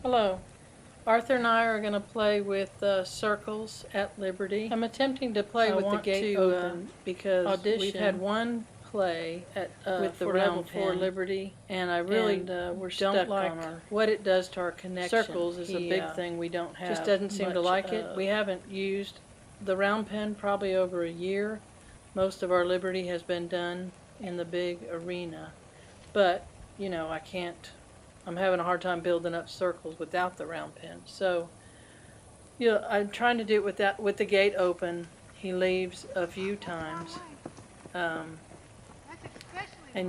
Hello. Arthur and I are going to play with circles at Liberty. I'm attempting to play with the gate open because we've had one play at with the level 4 Liberty, and I really don't like what it does to our connection. Circles is a big thing we don't have. Just doesn't seem to like it. We haven't used the round pen probably over a year. Most of our Liberty has been done in the big arena, but you know, I'm having a hard time building up circles without the round pen. So, you know, I'm trying to do it with the gate open. He leaves a few times, and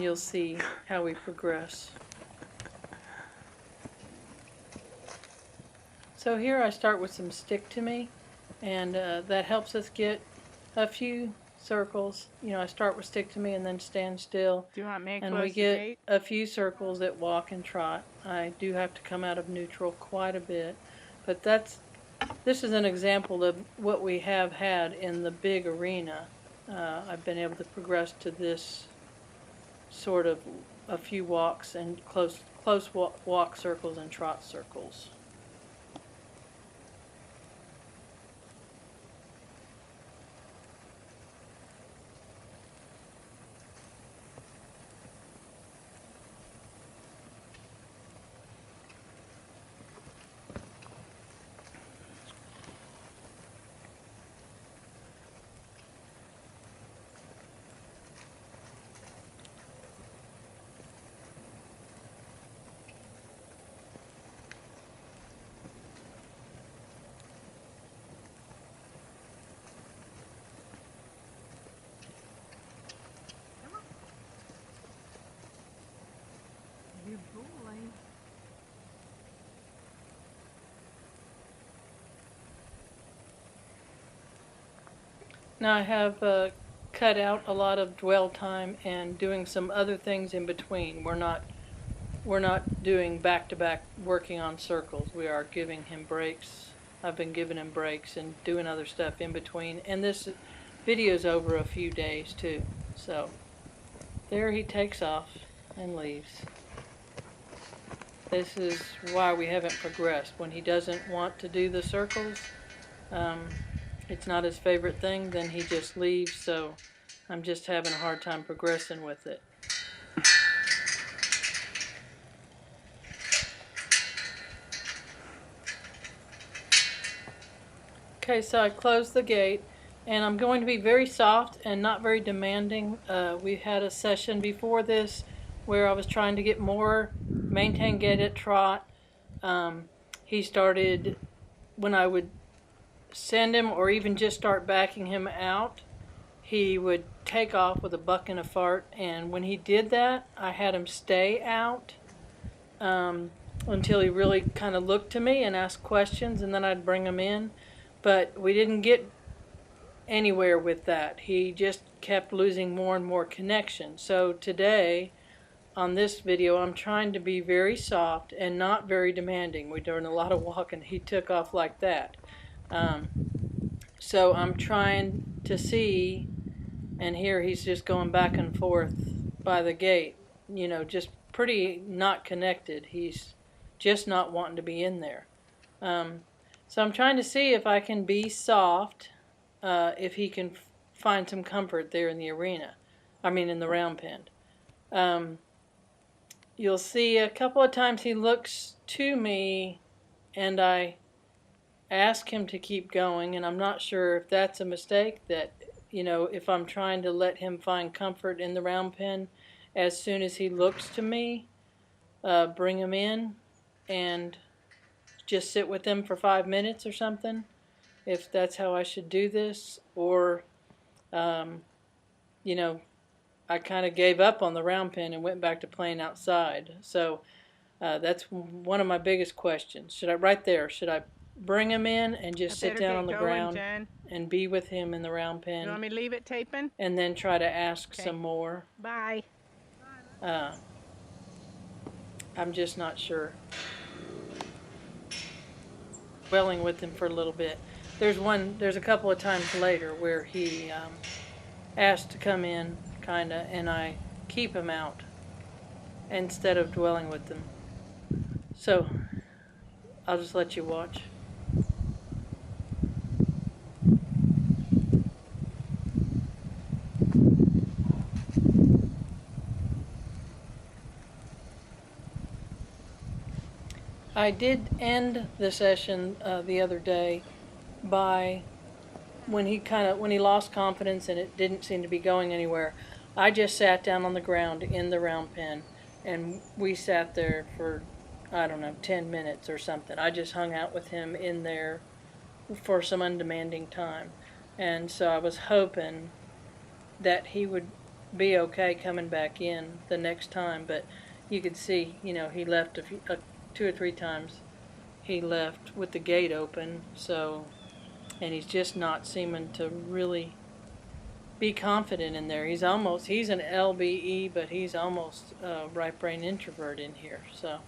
you'll see how we progress. So here I start with some stick to me, and that helps us get a few circles. You know, I start with stick to me and then stand still. Do you want me to and we get a few circles that walk and trot. I do have to come out of neutral quite a bit, but this is an example of what we have had in the big arena. I've been able to progress to this sort of a few walks and close walk circles and trot circles. Good boy. Now I have cut out a lot of dwell time and doing some other things in between. We're not doing back-to-back working on circles. We are giving him breaks. I've been giving him breaks and doing other stuff in between. And this video's over a few days too. So there he takes off and leaves. This is why we haven't progressed. When he doesn't want to do the circles, it's not his favorite thing, then he just leaves, so I'm just having a hard time progressing with it. Okay, so I closed the gate, and I'm going to be very soft and not very demanding. We had a session before this where I was trying to get more maintain gait at trot. He started, when I would send him or even just start backing him out, he would take off with a buck and a fart, and when he did that, I had him stay out until he really kind of looked to me and asked questions, and then I'd bring him in. But we didn't get anywhere with that. He just kept losing more and more connection. So today, on this video, I'm trying to be very soft and not very demanding. We're doing a lot of walking. He took off like that. So I'm trying to see, and here he's just going back and forth by the gate, you know, just pretty not connected. He's just not wanting to be in there. So I'm trying to see if I can be soft, if he can find some comfort there in the arena. I mean in the round pen. You'll see a couple of times he looks to me and I ask him to keep going, and I'm not sure if that's a mistake, that, you know, if I'm trying to let him find comfort in the round pen, as soon as he looks to me, bring him in and just sit with him for 5 minutes or something, if that's how I should do this, or you know, I kind of gave up on the round pen and went back to playing outside. So that's one of my biggest questions. Should I, right there, should I bring him in and just sit down on the ground and be with him in the round pen? You want me to leave it taping? And then try to ask some more? Bye. I'm just not sure. Dwelling with him for a little bit. There's a couple of times later where he asked to come in, kinda, and I keep him out instead of dwelling with them. So I'll just let you watch. I did end the session the other day by when he lost confidence and it didn't seem to be going anywhere. I just sat down on the ground in the round pen, and we sat there for, I don't know, 10 minutes or something. I just hung out with him in there for some undemanding time. And so I was hoping that he would be okay coming back in the next time, but you could see, he left 2 or 3 times. He left with the gate open, and he's just not seeming to really be confident in there. He's an LBE, but he's almost a right brain introvert in here, so.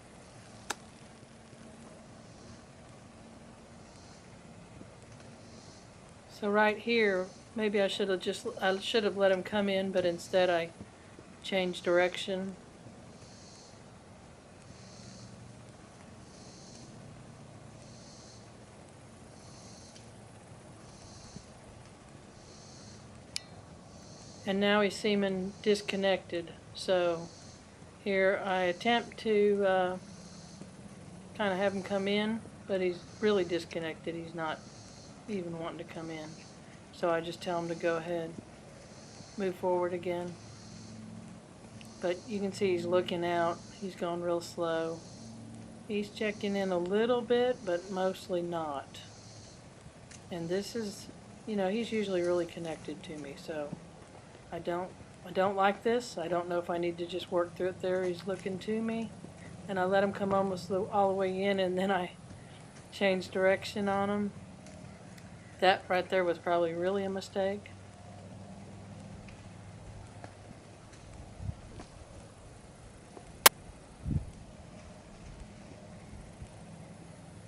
So right here, maybe I should have let him come in, but instead I changed direction. And now he's seeming disconnected. So here I attempt to kind of have him come in, but he's really disconnected. He's not even wanting to come in. So I just tell him to go ahead, move forward again. But you can see he's looking out. He's going real slow. He's checking in a little bit, but mostly not. And this is, he's usually really connected to me, so I don't like this. I don't know if I need to just work through it there. He's looking to me, and I let him come almost all the way in, and then I changed direction on him. That right there was probably really a mistake.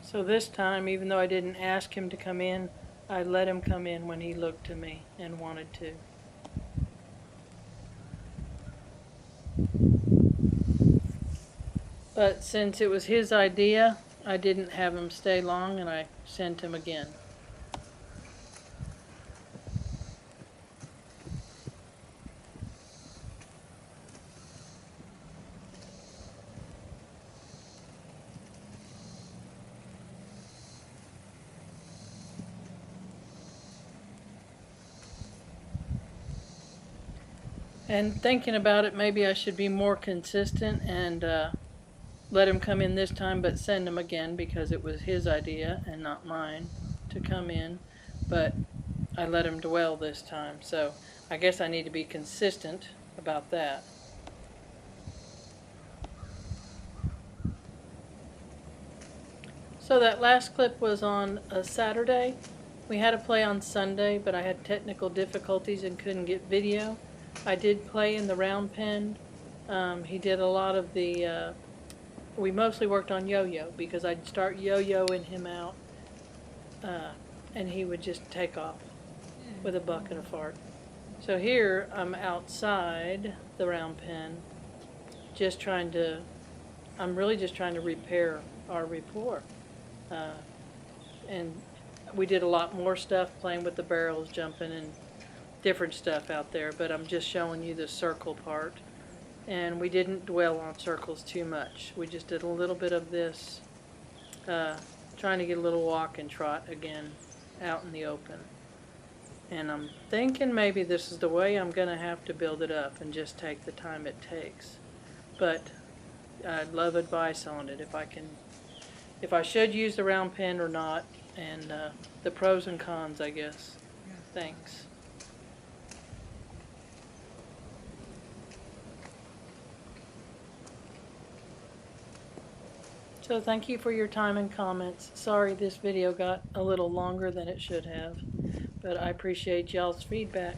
So this time, even though I didn't ask him to come in, I let him come in when he looked to me and wanted to. But since it was his idea, I didn't have him stay long, and I sent him again. And thinking about it, maybe I should be more consistent and let him come in this time, but send him again, because it was his idea and not mine to come in. But I let him dwell this time, so I guess I need to be consistent about that. So that last clip was on a Saturday. We had to play on Sunday, but I had technical difficulties and couldn't get video. I did play in the round pen. He did a lot of the, we mostly worked on yo-yo, because I'd start yo-yoing him out, and he would just take off with a buck and a fart. So here I'm outside the round pen, I'm really just trying to repair our rapport. And we did a lot more stuff, playing with the barrels, jumping, and different stuff out there, but I'm just showing you the circle part. And we didn't dwell on circles too much. We just did a little bit of this, trying to get a little walk and trot again out in the open. And I'm thinking maybe this is the way I'm going to have to build it up and just take the time it takes. But I'd love advice on it, if I should use the round pen or not, and the pros and cons, I guess. Thanks. So thank you for your time and comments. Sorry this video got a little longer than it should have, but I appreciate y'all's feedback.